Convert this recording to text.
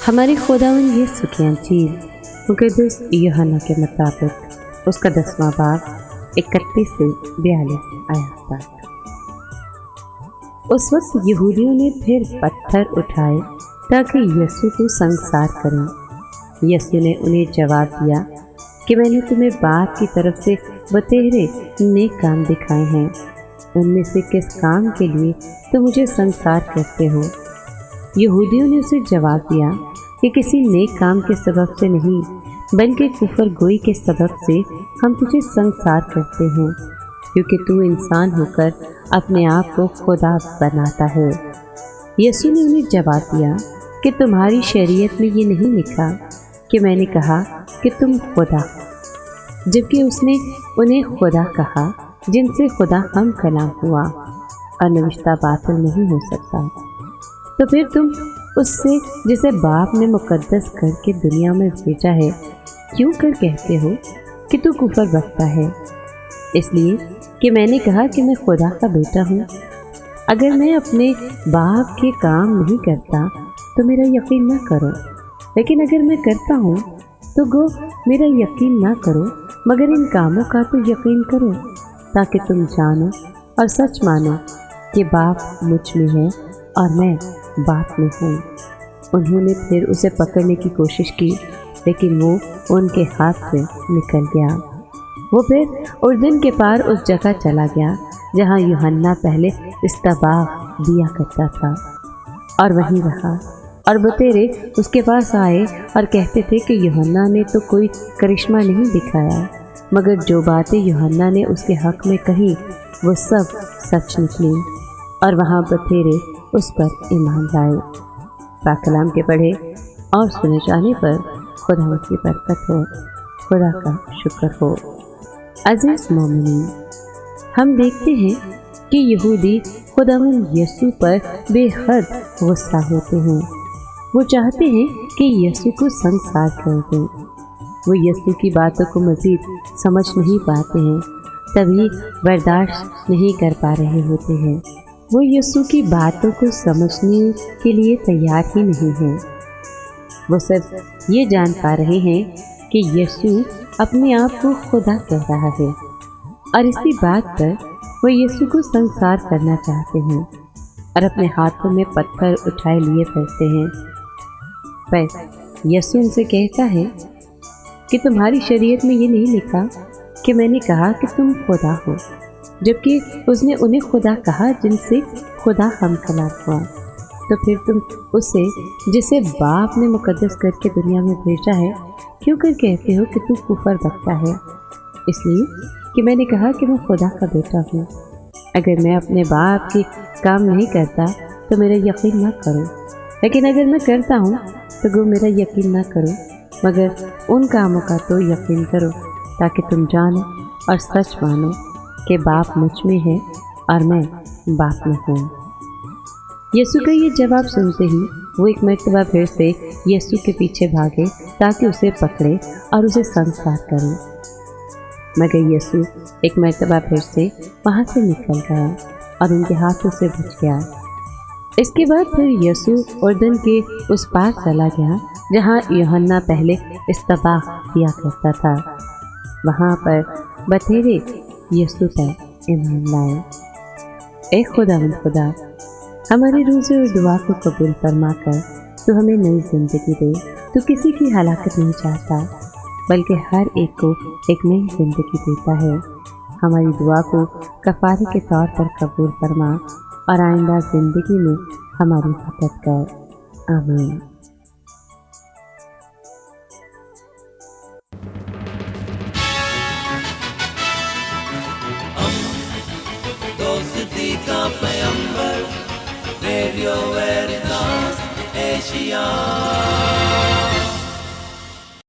ہمارے خداوند یسوع کی انجیل مقدس یوحنا کے مطابق اس کا 10واں باب 31 سے 42 آیات تک۔ اس وقت یہودیوں نے پھر پتھر اٹھائے تاکہ یسوع کو سنگسار کریں۔ یسوع نے انہیں جواب دیا کہ میں نے تمہیں باپ کی طرف سے بتیرے نیک کام دکھائے ہیں، ان میں سے کس کام کے لیے تم مجھے سنگسار کرتے ہو؟ یہودیوں نے اسے جواب دیا کہ کسی نیک کام کے سبب سے نہیں، بلکہ کفر گوئی کے سبب سے ہم تجھے سنگسار کرتے ہیں، کیونکہ تو انسان ہو کر اپنے آپ کو خدا بناتا ہے۔ یسوع نے انہیں جواب دیا کہ تمہاری شریعت میں یہ نہیں لکھا کہ میں نے کہا کہ تم خدا، جبکہ اس نے انہیں خدا کہا جن سے خدا ہم کلام ہوا، اور نوشتہ باطل نہیں ہو سکتا۔ تو پھر تم اس سے جسے باپ نے مقدس کر کے دنیا میں بھیجا ہے کیوں کر کہتے ہو کہ تو کفر بکتا ہے؟ اس لیے کہ میں نے کہا کہ میں خدا کا بیٹا ہوں۔ اگر میں اپنے باپ کے کام نہیں کرتا تو میرا یقین نہ کرو، لیکن اگر میں کرتا ہوں تو گو میرا یقین نہ کرو، مگر ان کاموں کا تو یقین کرو، تاکہ تم جانو اور سچ مانو کہ باپ مجھ میں ہے اور میں باپ میں ہوں۔ انہوں نے پھر اسے پکڑنے کی کوشش کی، لیکن وہ ان کے ہاتھ سے نکل گیا۔ وہ پھر اردن کے پار اس جگہ چلا گیا جہاں یوحنا پہلے استباغ دیا کرتا تھا، اور وہیں رہا۔ اور بتیرے اس کے پاس آئے اور کہتے تھے کہ یوحنا نے تو کوئی کرشمہ نہیں دکھایا، مگر جو باتیں یوحنا نے اس کے حق میں کہی وہ سب سچ نکلی، اور وہاں بتیرے اس پر ایمان لائے۔ پاک کلام کے پڑھے اور سنے جانے پر خدا کی برکت ہو، خدا کا شکر ہو۔ عزیز مومنین، ہم دیکھتے ہیں کہ یہودی خداوند یسوع پر بے حد غصہ ہوتے ہیں۔ وہ چاہتے ہیں کہ یسوع کو سنگسار کر دیں۔ وہ یسوع کی باتوں کو مزید سمجھ نہیں پاتے ہیں، تبھی برداشت نہیں کر پا رہے ہوتے ہیں۔ وہ یسوع کی باتوں کو سمجھنے کے لیے تیار ہی نہیں ہیں۔ وہ صرف یہ جان پا رہے ہیں کہ یسوع اپنے آپ کو خدا کہہ رہا ہے، اور اسی بات پر وہ یسوع کو سنگسار کرنا چاہتے ہیں اور اپنے ہاتھوں میں پتھر اٹھائے لیے پھرتے ہیں۔ بس یسوع ان سے کہتا ہے کہ تمہاری شریعت میں یہ نہیں لکھا کہ میں نے کہا کہ تم خدا ہو، جبکہ اس نے انہیں خدا کہا جن سے خدا ہم کلام ہوا۔ تو پھر تم اسے جسے باپ نے مقدس کر کے دنیا میں بھیجا ہے کیوں کر کہتے ہو کہ تو کفر بکتا ہے؟ اس لیے کہ میں نے کہا کہ میں خدا کا بیٹا ہوں۔ اگر میں اپنے باپ کے کام نہیں کرتا تو میرا یقین نہ کرو، لیکن اگر میں کرتا ہوں تو گو میرا یقین نہ کرو، مگر ان کاموں کا تو یقین کرو، تاکہ تم جانو اور سچ مانو کہ باپ مجھ میں ہے اور میں باپ میں ہوں۔ یسوع کا یہ جواب سنتے ہی وہ ایک مرتبہ پھر سے یسوع کے پیچھے بھاگے تاکہ اسے پکڑے اور اسے سنگسار کریں، مگر یسوع ایک مرتبہ پھر سے وہاں سے نکل گیا اور ان کے ہاتھوں سے بچ گیا۔ اس کے بعد پھر یسوع اردن کے اس پار چلا گیا جہاں یوحنا پہلے استباغ دیا کرتا تھا۔ وہاں پر بتیرے یسوع پر ایمان لائے۔ اے خداوند خدا، ہمارے روزے اور دعا کو قبول فرما کر تو ہمیں نئی زندگی دے۔ تو کسی کی ہلاکت نہیں چاہتا، بلکہ ہر ایک کو ایک نئی زندگی دیتا ہے۔ ہماری دعا کو کفارے کے طور پر قبول فرما اور آئندہ زندگی میں ہماری مدد کر۔ آمین۔ دوستی کا پیمبر، ریڈیو ویریتاس ایشیا۔